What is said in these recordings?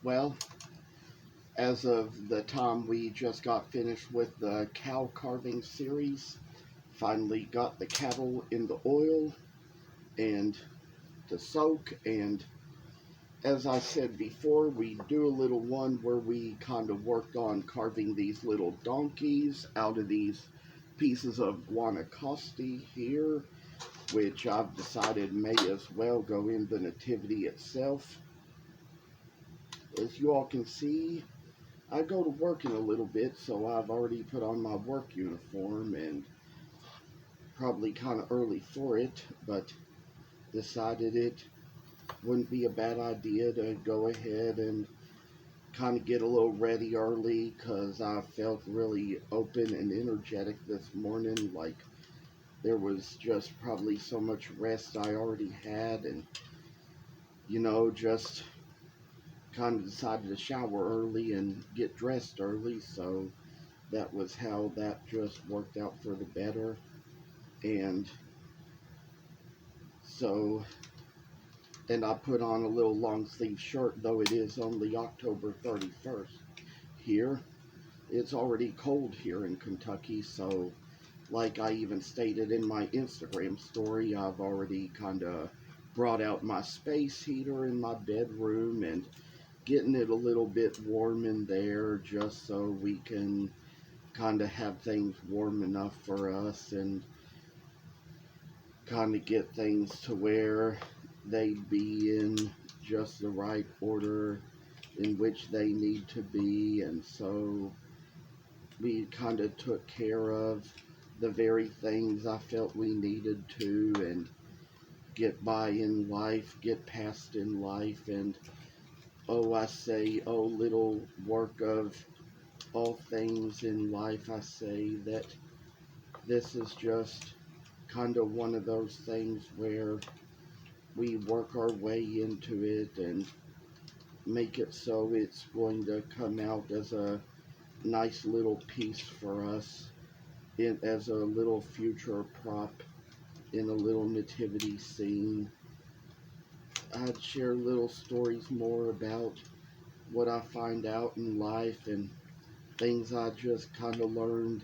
Well, as of the time we just got finished with the cow carving series, finally got the cattle in the oil and to soak. And as I said before, we do a little one where we kind of worked on carving these little donkeys out of these pieces of Guanacaste here, which I've decided may as well go in the nativity itself. As you all can see, I go to work in a little bit, so I've already put on my work uniform and probably kind of early for it, but decided it wouldn't be a bad idea to go ahead and kind of get a little ready early because I felt really open and energetic this morning. Like there was just probably so much rest I already had, and just kind of decided to shower early and get dressed early. So that was how that just worked out for the better. And so, and I put on a little long sleeve shirt, though it is only October 31st here. It's already cold here in Kentucky, so like I even stated in my Instagram story, I've already kind of brought out my space heater in my bedroom and getting it a little bit warm in there just so we can kind of have things warm enough for us and kind of get things to where they'd be in just the right order in which they need to be. And so we kind of took care of the very things I felt we needed to and get by in life, get past in life. And oh, I say, oh, little work of all things in life, I say that this is just kind of one of those things where we work our way into it and make it so it's going to come out as a nice little piece for us as a little future prop in a little nativity scene. I'd share little stories more about what I find out in life and things I just kind of learned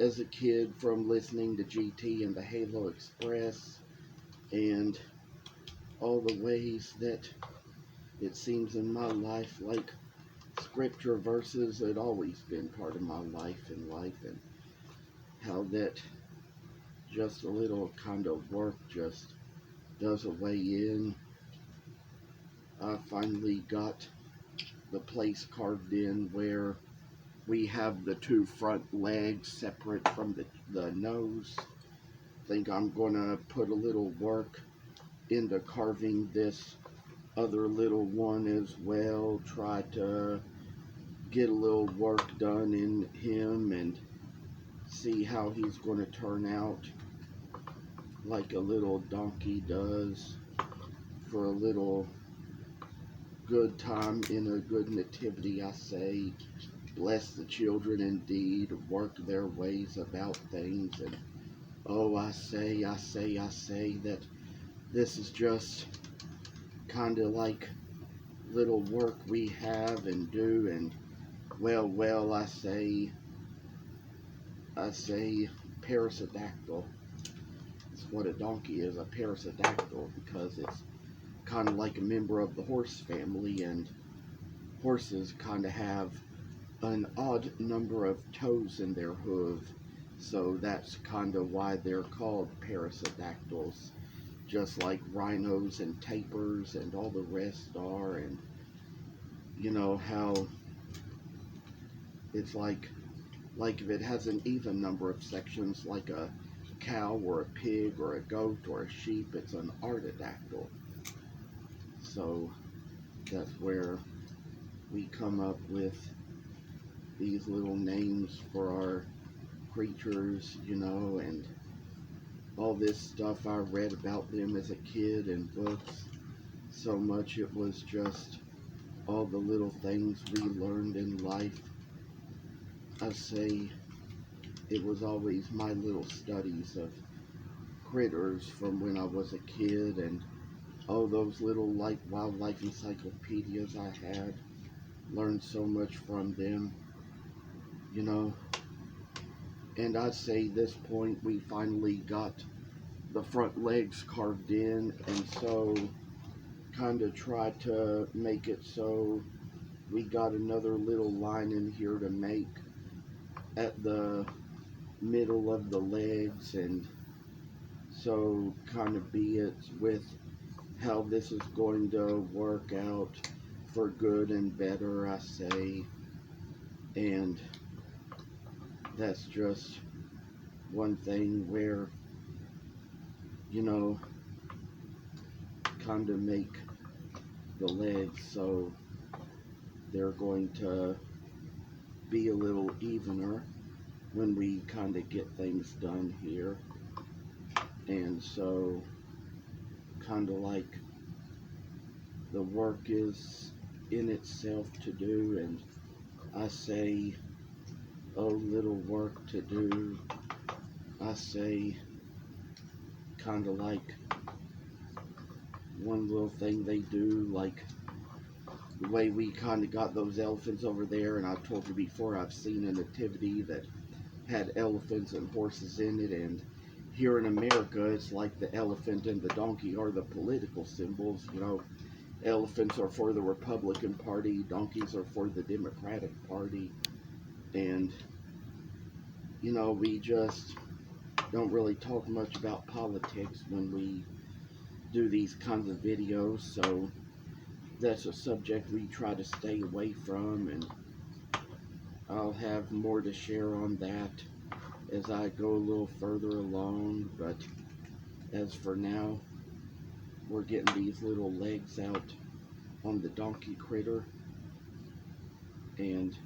as a kid from listening to GT and the Halo Express and all the ways that it seems in my life like scripture verses had always been part of my life and how that just a little kind of work just does a way in. I finally got the place carved in where we have the two front legs separate from the nose. Think I'm gonna put a little work into carving this other little one as well. Try to get a little work done in him and see how he's gonna turn out like a little donkey does for a little good time in a good nativity. I say, bless the children indeed, work their ways about things. And oh, I say that this is just kind of like little work we have and do. And well, I say parasadactyl. It's what a donkey is, a parasadactyl, because it's kind of like a member of the horse family, and horses kind of have an odd number of toes in their hoof, so that's kind of why they're called parasadactyls, just like rhinos and tapirs and all the rest are. And you know how it's like if it has an even number of sections, like a cow or a pig or a goat or a sheep, it's an artidactyl. So that's where we come up with these little names for our creatures, and all this stuff I read about them as a kid in books. So much it was just all the little things we learned in life. I say it was always my little studies of critters from when I was a kid, and all those little like wildlife encyclopedias I had. learned so much from them, you know. And I'd say this point we finally got the front legs carved in, and so kind of tried to make it so we got another little line in here to make at the middle of the legs, and so kind of be it with how this is going to work out for good and better, I say. And that's just one thing where, you know, kind of make the legs so they're going to be a little evener when we kind of get things done here. And so kind of like the work is in itself to do, and I say, oh, little work to do. I say kind of like one little thing they do, like the way we kind of got those elephants over there, and I've told you before, I've seen a nativity that had elephants and horses in it, and here in America, it's like the elephant and the donkey are the political symbols, you know. Elephants are for the Republican Party, donkeys are for the Democratic Party, and, you know, we just don't really talk much about politics when we do these kinds of videos, so that's a subject we try to stay away from, and I'll have more to share on that as I go a little further along. But as for now, we're getting these little legs out on the donkey critter, and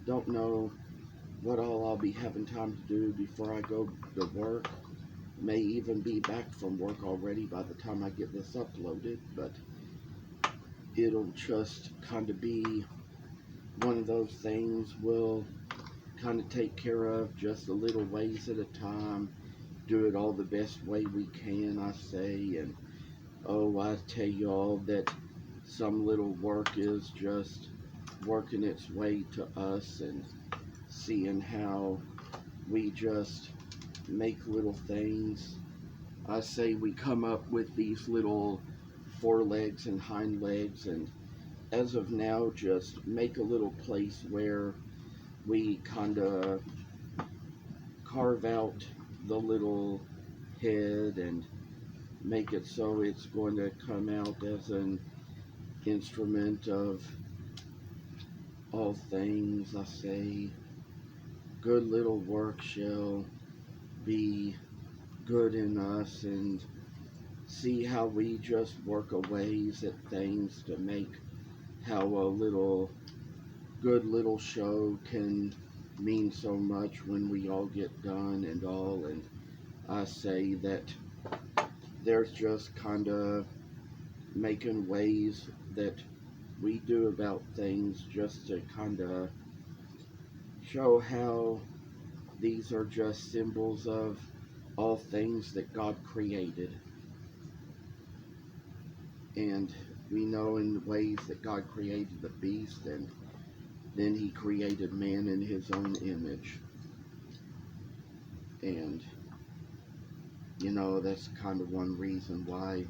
don't know what all I'll be having time to do before I go to work. May even be back from work already by the time I get this uploaded, but it'll just kind of be one of those things we'll kind of take care of just a little ways at a time, do it all the best way we can, I say. And oh, I tell you all that some little work is just working its way to us, and seeing how we just make little things. I say we come up with these little forelegs and hind legs, and as of now just make a little place where we kind of carve out the little head and make it so it's going to come out as an instrument of all things. I say good little work shall be good in us, and see how we just work a ways at things to make how a little good little show can mean so much when we all get done and all. And I say that there's just kind of making ways that we do about things just to kind of show how these are just symbols of all things that God created. And we know in the ways that God created the beast, and then he created man in his own image. And, you know, that's kind of one reason why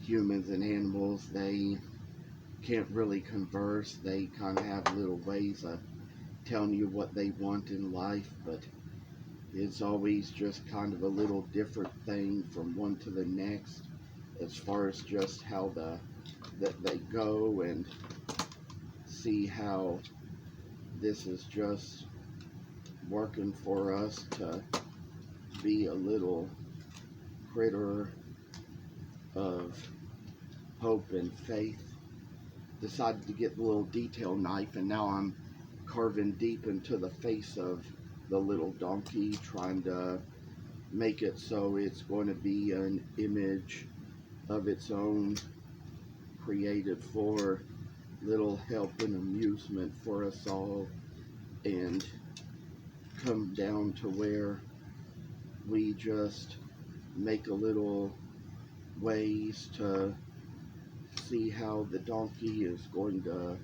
humans and animals, they can't really converse. They kind of have little ways of telling you what they want in life, but it's always just kind of a little different thing from one to the next as far as just how that they go. And see how this is just working for us to be a little critter of hope and faith. Decided to get the little detail knife, and now I'm carving deep into the face of the little donkey, trying to make it so it's going to be an image of its own, created for little help and amusement for us all, and come down to where we just make a little ways to see how the donkey is going to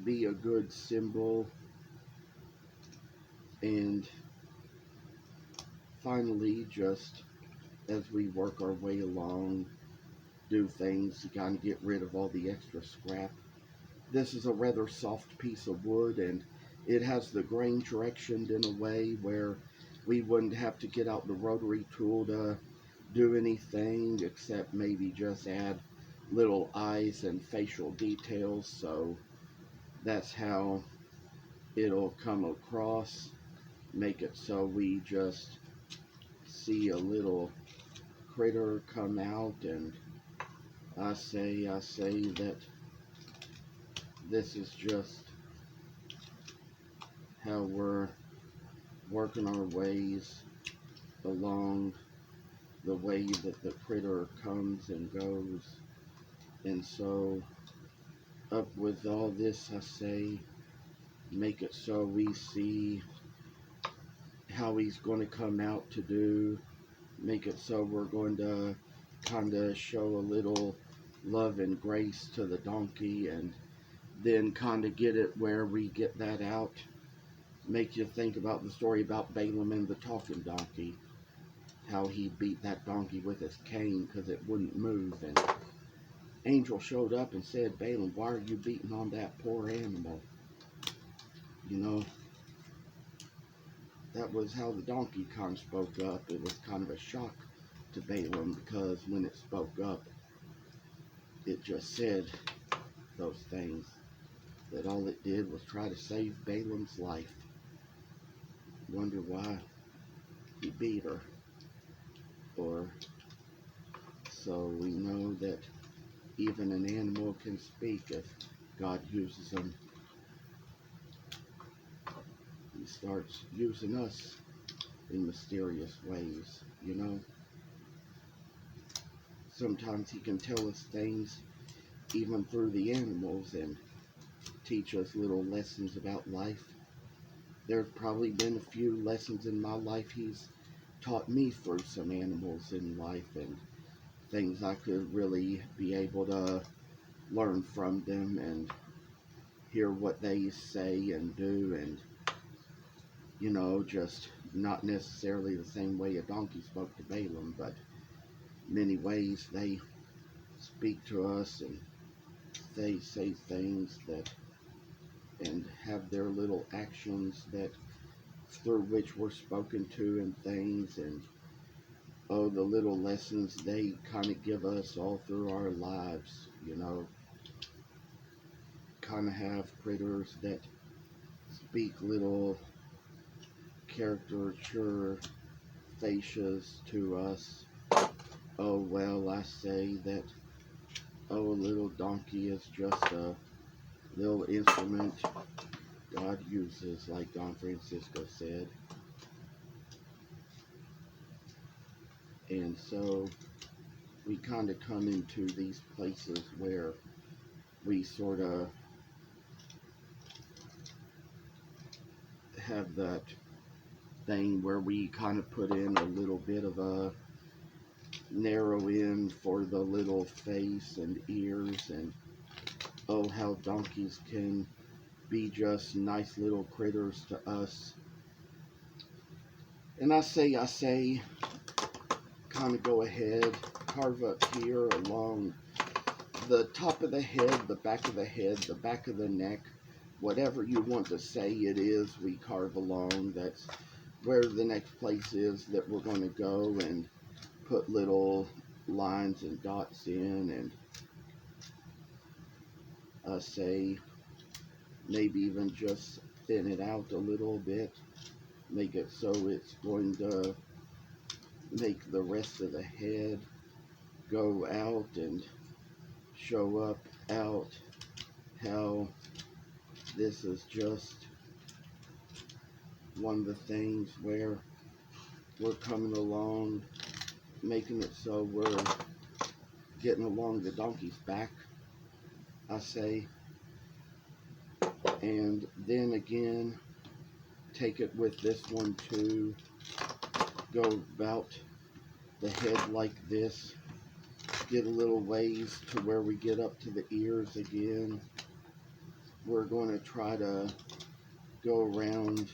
be a good symbol. And finally, just as we work our way along, do things to kind of get rid of all the extra scrap. This is a rather soft piece of wood, and it has the grain directioned in a way where we wouldn't have to get out the rotary tool to do anything except maybe just add little eyes and facial details. So that's how it'll come across. Make it so we just see a little critter come out, and I say that this is just how we're working our ways along the way that the critter comes and goes. And so up with all this, I say, make it so we see how he's going to come out to do. Make it so we're going to kind of show a little love and grace to the donkey, and then kind of get it where we get that out. Make you think about the story about Balaam and the talking donkey. How he beat that donkey with his cane because it wouldn't move. And angel showed up and said, Balaam, why are you beating on that poor animal? You know, that was how the donkey kind of spoke up. It was kind of a shock to Balaam, because when it spoke up, it just said those things, that all it did was try to save Balaam's life. Wonder why he beat her. Or so we know that even an animal can speak if God uses them. He starts using us in mysterious ways, you know. Sometimes he can tell us things even through the animals and teach us little lessons about life. There's probably been a few lessons in my life he's taught me through some animals in life, and things I could really be able to learn from them and hear what they say and do, and you know, just not necessarily the same way a donkey spoke to Balaam, but many ways they speak to us, and they say things that, and have their little actions that through which we're spoken to, and things, and oh, the little lessons they kind of give us all through our lives, you know. Kind of have critters that speak little caricature faces to us. Oh, well, I say that, oh, a little donkey is just a little instrument God uses, like Don Francisco said. And so we kind of come into these places where we sort of have that thing where we kind of put in a little bit of a narrow in for the little face and ears, and oh, how donkeys can be just nice little critters to us. And I say, kind of go ahead, carve up here along the top of the head, the back of the head, the back of the neck, whatever you want to say it is, we carve along. That's where the next place is that we're going to go and put little lines and dots in, and I say maybe even just thin it out a little bit, make it so it's going to make the rest of the head go out and show up out, how this is just one of the things where we're coming along, making it so we're getting along the donkey's back, I say, and then again take it with this one too, go about the head like this, get a little ways to where we get up to the ears again. We're going to try to go around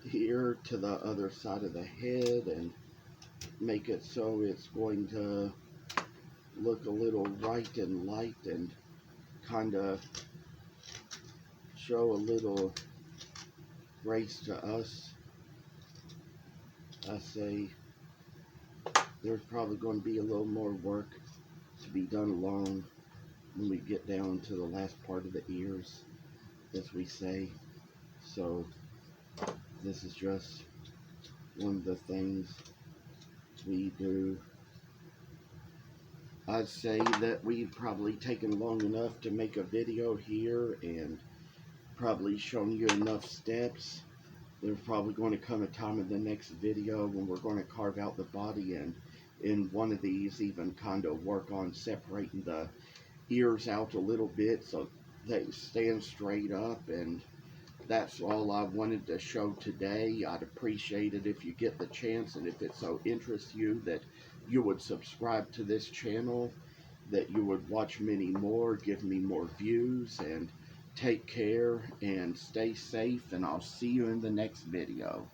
here to the other side of the head and make it so it's going to look a little right and light and kind of show a little grace to us. I say there's probably going to be a little more work to be done along when we get down to the last part of the ears, as we say. So this is just one of the things we do. I'd say that we've probably taken long enough to make a video here and probably shown you enough steps. There's probably going to come a time in the next video when we're going to carve out the body, and in one of these even kind of work on separating the ears out a little bit so they stand straight up. And that's all I wanted to show today. I'd appreciate it if you get the chance, and if it so interests you, that you would subscribe to this channel, that you would watch many more, give me more views, and take care and stay safe, and I'll see you in the next video.